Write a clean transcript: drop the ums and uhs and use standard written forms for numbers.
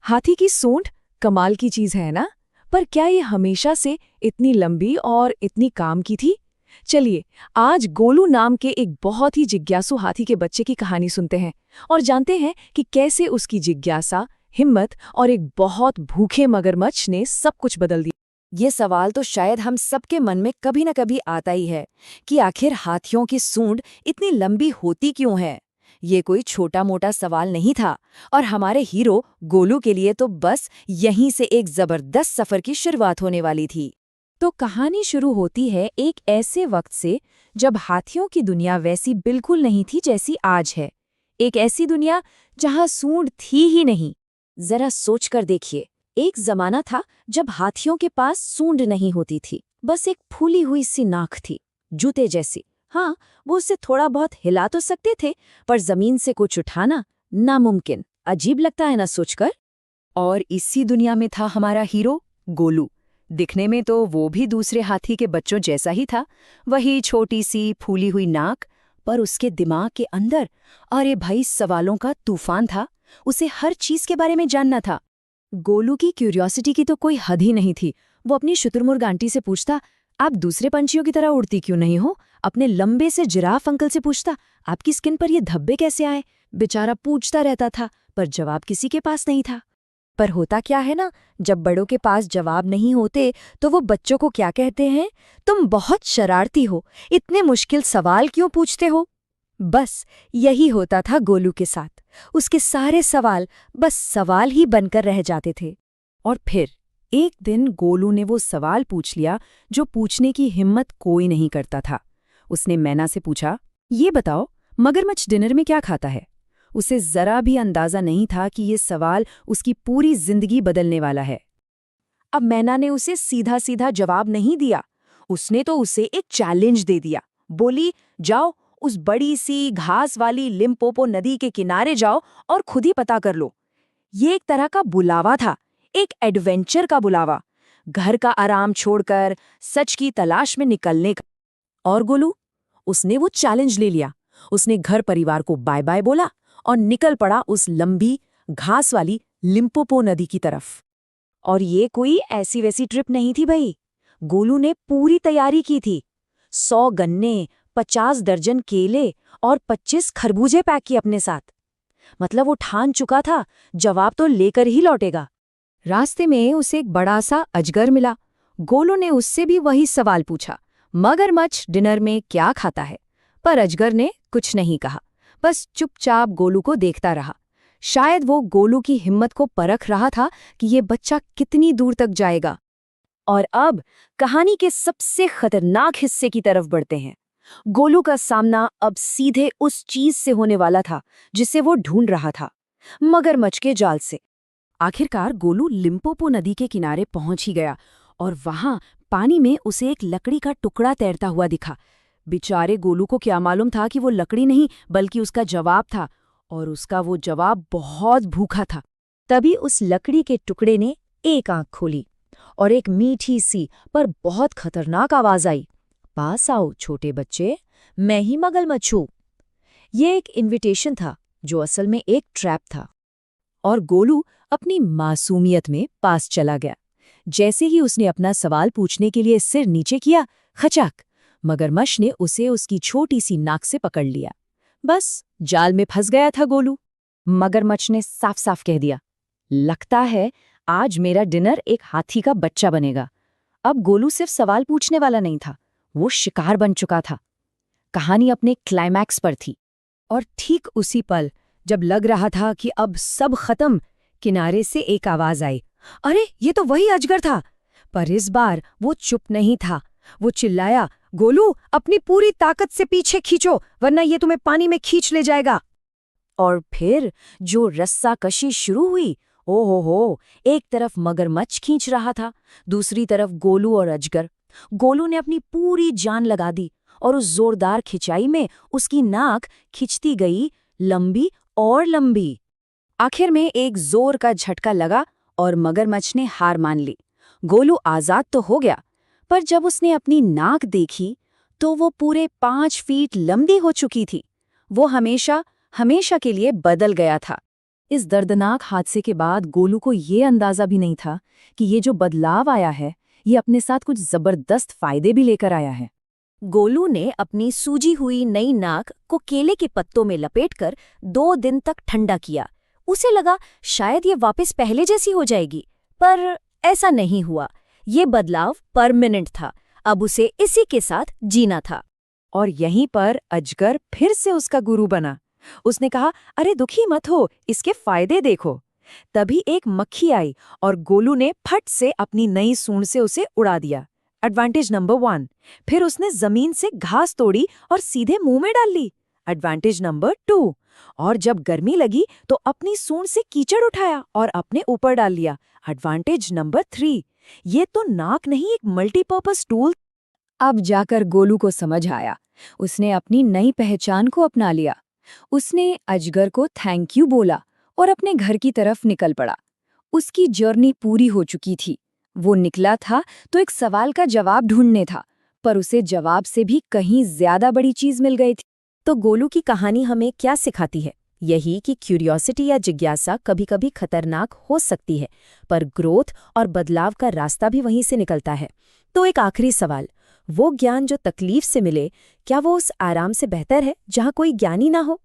हाथी की सूंड कमाल की चीज है ना। पर क्या ये हमेशा से इतनी लंबी और इतनी काम की थी? चलिए, आज गोलू नाम के एक बहुत ही जिज्ञासु हाथी के बच्चे की कहानी सुनते हैं और जानते हैं कि कैसे उसकी जिज्ञासा, हिम्मत और एक बहुत भूखे मगरमच्छ ने सब कुछ बदल दिया। ये सवाल तो शायद हम सबके मन में कभी न कभी आता ही है कि आखिर हाथियों की सूंड इतनी लंबी होती क्यों है। ये कोई छोटा मोटा सवाल नहीं था और हमारे हीरो गोलू के लिए तो बस यहीं से एक जबरदस्त सफर की शुरुआत होने वाली थी। तो कहानी शुरू होती है एक ऐसे वक्त से जब हाथियों की दुनिया वैसी बिल्कुल नहीं थी जैसी आज है। एक ऐसी दुनिया जहां सूंड थी ही नहीं। जरा सोचकर देखिए, एक जमाना था जब हाथियों के पास सूंड नहीं होती थी, बस एक फूली हुई सी नाक थी, जूते जैसी। हाँ, वो उससे थोड़ा बहुत हिला तो सकते थे, पर जमीन से कुछ उठाना नामुमकिन। अजीब लगता है ना सोचकर। और इसी दुनिया में था हमारा हीरो गोलू। दिखने में तो वो भी दूसरे हाथी के बच्चों जैसा ही था, वही छोटी सी फूली हुई नाक। पर उसके दिमाग के अंदर, अरे भाई, सवालों का तूफान था। उसे हर चीज के बारे में जानना था। गोलू की क्यूरियोसिटी की तो कोई हद ही नहीं थी। वो अपनी शुतुरमुर्ग आंटी से पूछता, आप दूसरे पंछियों की तरह उड़ती क्यों नहीं हो? अपने लंबे से जिराफ अंकल से पूछता, आपकी स्किन पर ये धब्बे कैसे आए? बेचारा पूछता रहता था, पर जवाब किसी के पास नहीं था। पर होता क्या है ना, जब बड़ों के पास जवाब नहीं होते तो वो बच्चों को क्या कहते हैं? तुम बहुत शरारती हो, इतने मुश्किल सवाल क्यों पूछते हो? बस यही होता था गोलू के साथ। उसके सारे सवाल बस सवाल ही बनकर रह जाते थे। और फिर एक दिन गोलू ने वो सवाल पूछ लिया जो पूछने की हिम्मत कोई नहीं करता था। उसने मैना से पूछा, ये बताओ, मगरमच्छ डिनर में क्या खाता है? उसे जरा भी अंदाजा नहीं था कि ये सवाल उसकी पूरी जिंदगी बदलने वाला है। अब मैना ने उसे सीधा सीधा जवाब नहीं दिया। उसने तो उसे एक चैलेंज दे दिया। बोली, जाओ उस बड़ी सी घास वाली लिम्पोपो नदी के किनारे जाओ और खुद ही पता कर लो। ये एक तरह का बुलावा था, एक एडवेंचर का बुलावा, घर का आराम छोड़कर सच की तलाश में निकलने का। और गोलू, उसने वो चैलेंज ले लिया। उसने घर परिवार को बाय बाय बोला और निकल पड़ा उस लंबी घास वाली लिम्पोपो नदी की तरफ। और ये कोई ऐसी वैसी ट्रिप नहीं थी भाई। गोलू ने पूरी तैयारी की थी। 100 गन्ने, 50 दर्जन केले और 25 खरबूजे पैक किए अपने साथ। मतलब वो ठान चुका था, जवाब तो लेकर ही लौटेगा। रास्ते में उसे एक बड़ा सा अजगर मिला। गोलू ने उससे भी वही सवाल पूछा, मगरमच्छ डिनर में क्या खाता है? पर अजगर ने कुछ नहीं कहा, बस चुपचाप गोलू को देखता रहा। शायद वो गोलू की हिम्मत को परख रहा था कि ये बच्चा कितनी दूर तक जाएगा। और अब कहानी के सबसे खतरनाक हिस्से की तरफ बढ़ते हैं। गोलू का सामना अब सीधे उस चीज से होने वाला था जिसे वो ढूंढ रहा था, मगरमच्छ के जाल से। आखिरकार गोलू लिम्पोपो नदी के किनारे पहुंच ही गया और वहां पानी में उसे एक लकड़ी का टुकड़ा तैरता हुआ दिखा। बेचारे गोलू को क्या मालूम था कि वो लकड़ी नहीं बल्कि उसका जवाब था, और उसका वो जवाब बहुत भूखा था। तभी उस लकड़ी के टुकड़े ने एक आंख खोली और एक मीठी सी पर बहुत खतरनाक आवाज आई, पास आओ छोटे बच्चे, मैं ही मगरमच्छ हूं। ये एक इनविटेशन था जो असल में एक ट्रैप था। और गोलू अपनी मासूमियत में पास चला गया। जैसे ही उसने अपना सवाल पूछने के लिए सिर नीचे किया, खचाक, मगरमच्छ ने उसे उसकी छोटी सी नाक से पकड़ लिया। बस जाल में फंस गया था गोलू। मगरमच्छ ने साफ साफ कह दिया, लगता है आज मेरा डिनर एक हाथी का बच्चा बनेगा। अब गोलू सिर्फ सवाल पूछने वाला नहीं था, वो शिकार बन चुका था। कहानी अपने क्लाइमैक्स पर थी। और ठीक उसी पल, जब लग रहा था कि अब सब खत्म, किनारे से एक आवाज आई, अरे ये तो वही अजगर था। पर इस बार वो चुप नहीं था। वो चिल्लाया, गोलू, अपनी पूरी ताकत से पीछे खींचो वरना ये तुम्हें पानी में खींच ले जाएगा। और फिर जो रस्साकशी शुरू हुई, ओहो, एक तरफ मगरमच्छ खींच रहा था, दूसरी तरफ गोलू और अजगर। गोलू ने अपनी पूरी जान लगा दी और उस जोरदार खिंचाई में उसकी नाक खिंचती गई, लंबी और लंबी। आखिर में एक जोर का झटका लगा और मगरमच्छ ने हार मान ली। गोलू आजाद तो हो गया, पर जब उसने अपनी नाक देखी तो वो पूरे 5 फीट लंबी हो चुकी थी। वो हमेशा हमेशा के लिए बदल गया था। इस दर्दनाक हादसे के बाद गोलू को ये अंदाजा भी नहीं था कि ये जो बदलाव आया है ये अपने साथ कुछ जबरदस्त फायदे भी लेकर आया है। गोलू ने अपनी सूजी हुई नई नाक को केले के पत्तों में लपेटकर 2 दिन तक ठंडा किया। उसे लगा शायद ये वापस पहले जैसी हो जाएगी, पर ऐसा नहीं हुआ। ये बदलाव परमानेंट था। अब उसे इसी के साथ जीना था। और यहीं पर अजगर फिर से उसका गुरु बना। उसने कहा, अरे दुखी मत हो, इसके फायदे देखो। तभी एक मक्खी आई और गोलू ने फट से अपनी नई सूंड से उसे उड़ा दिया। Advantage number 1। फिर उसने जमीन से घास तोड़ी और सीधे मुंह में डाल ली। Advantage number 2। और जब गर्मी लगी तो अपनी सूंड से कीचड़ उठाया और अपने ऊपर डाल लिया। Advantage number 3। ये तो नाक नहीं, एक मल्टीपर्पज टूल। अब जाकर गोलू को समझ आया। उसने अपनी नई पहचान को अपना लिया। उसने अजगर को थैंक यू बोला और अपने घर की तरफ निकल पड़ा। उसकी जर्नी पूरी हो चुकी थी। वो निकला था तो एक सवाल का जवाब ढूंढने था, पर उसे जवाब से भी कहीं ज्यादा बड़ी चीज मिल गई थी। तो गोलू की कहानी हमें क्या सिखाती है? यही कि क्यूरियोसिटी या जिज्ञासा कभी-कभी खतरनाक हो सकती है, पर ग्रोथ और बदलाव का रास्ता भी वहीं से निकलता है। तो एक आखिरी सवाल, वो ज्ञान जो तकलीफ से मिले, क्या वो उस आराम से बेहतर है जहाँ कोई ज्ञानी ना हो?